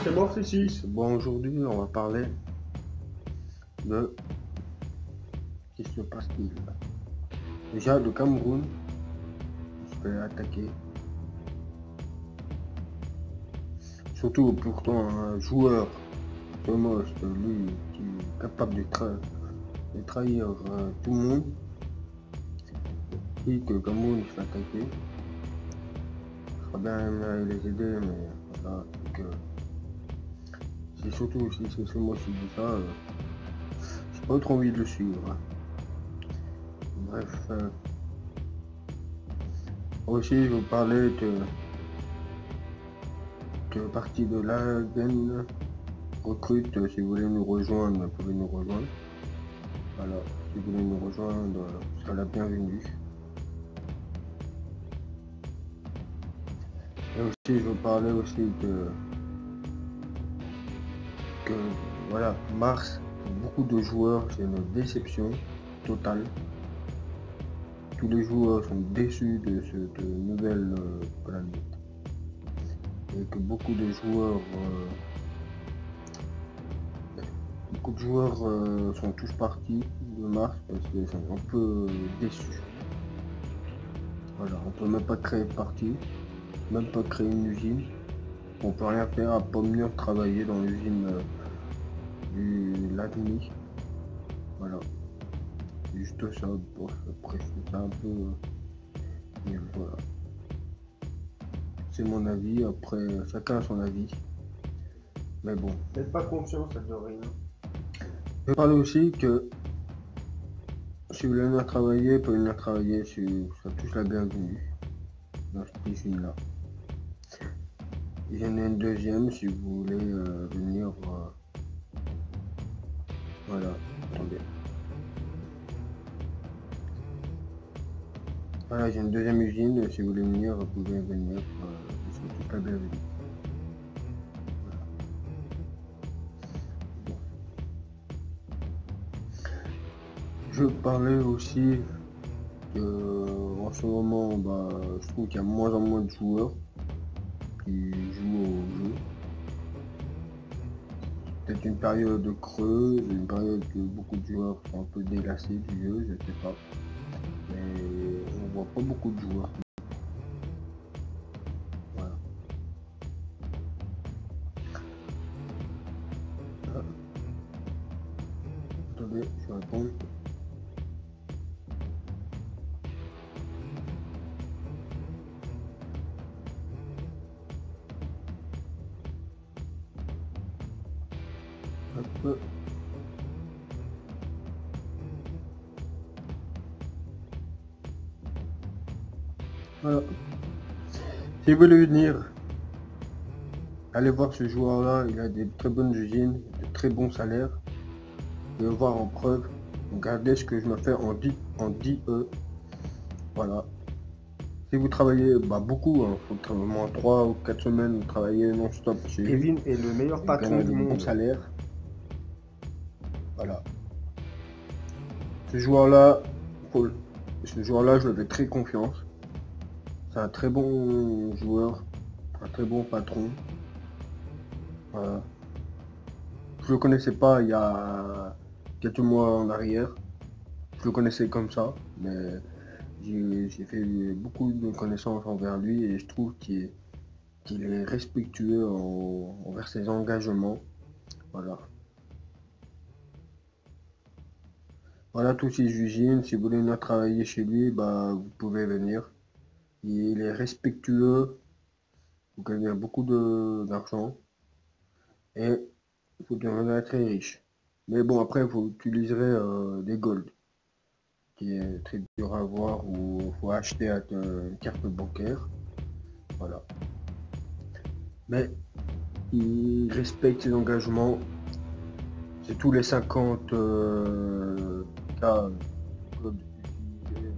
c'est mort, c'est 6. Bon, aujourd'hui, on va parler de ce qui se passe-t-il. Déjà, le Cameroun se fait attaquer. Surtout pourtant un joueur de Most, lui, qui est capable de trahir tout le monde. Et que le Cameroun se fait attaquer. Je serais bien les aider, mais voilà, c'est surtout aussi, c'est moi qui dis ça, j'ai pas trop envie de le suivre. Bref, aussi je vais vous parler que le parti de l'AGN recrute. Si vous voulez nous rejoindre, vous pouvez nous rejoindre. Voilà, si vous voulez nous rejoindre, vous serez la bienvenue. Et aussi je vais vous parler aussi que voilà, mars, pour beaucoup de joueurs, c'est une déception totale. Tous les joueurs sont déçus de cette nouvelle planète. Et que beaucoup de joueurs sont tous partis de mars parce qu'ils sont un peu déçus. Voilà, on peut même pas créer de parti, même pas créer une usine. On peut rien faire à pas venir travailler dans l'usine du LADMI. Voilà. Juste ça, après c'est un peu nul, voilà. C'est mon avis, après chacun a son avis. Mais bon. Faites pas confiance à de rien. Je vais parler aussi que si vous voulez venir travailler, vous pouvez venir travailler, vous serez tous la bienvenue dans cette usine-là. Il y en a une deuxième si vous voulez venir. Voilà, attendez. Voilà, j'ai une deuxième usine, si vous voulez venir, vous pouvez venir, vous serez tous la bienvenue. Voilà. Bon. Je parlais aussi en ce moment, je trouve qu'il y a moins en moins de joueurs qui jouent au jeu. Peut-être une période creuse, une période que beaucoup de joueurs sont un peu délassés du jeu, je sais pas. Mais on voit pas beaucoup de joueurs. Voilà. Attendez, je vais répondre. Hop. Voilà. Si vous voulez venir, allez voir ce joueur-là, il a des très bonnes usines, de très bons salaires. Vous pouvez voir en preuve. Regardez ce que je me fais en 10 E. Voilà. Si vous travaillez beaucoup, faut au moins 3 ou 4 semaines, vous travaillez non-stop chez lui. Kevin est le meilleur patron du monde. Bon salaire. Voilà. Ce joueur-là, je lui fais très confiance. C'est un très bon joueur, un très bon patron. Voilà. Je le connaissais pas il y a quelques mois en arrière. Je le connaissais comme ça, mais j'ai fait beaucoup de connaissances envers lui et je trouve qu'il est respectueux envers ses engagements. Voilà. Voilà toutes ces usines. Si vous voulez venir travailler chez lui, vous pouvez venir. Il est respectueux, vous gagnez beaucoup d'argent et vous devenez très riche. Mais bon, après vous utiliserez des gold, qui est très dur à avoir, ou il faut acheter une carte bancaire. Voilà. Mais il respecte ses engagements. C'est tous les 50 cas gold utilisés.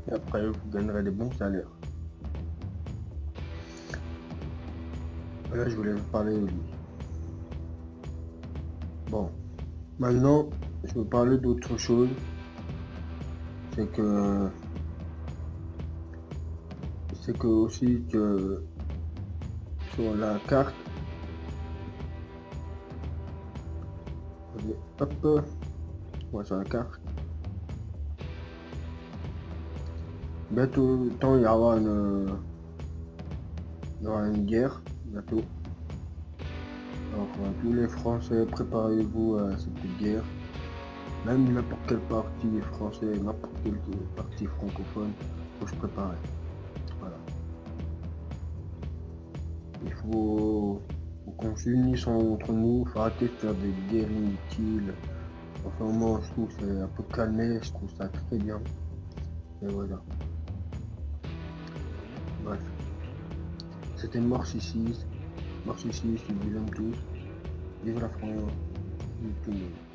Et après vous gagnerez des bons salaires. Là je voulais vous parler de lui. Bon, maintenant je vais vous parler d'autre chose. C'est que c'est que aussi que sur la carte, hop, ouais, sur la carte, bientôt il y aura une guerre bientôt. Alors tous les Français, préparez-vous à cette guerre. Même n'importe quel parti français, n'importe quel parti francophone, faut se préparer. Voilà. Il faut qu'on s'unisse entre nous, faut arrêter de faire des guerres inutiles. Enfin, moi, je trouve que c'est un peu calmé, je trouve ça très bien. Et voilà. Bref. C'était Mars ici, je vous aime tous. Vive la France, vive tout le monde.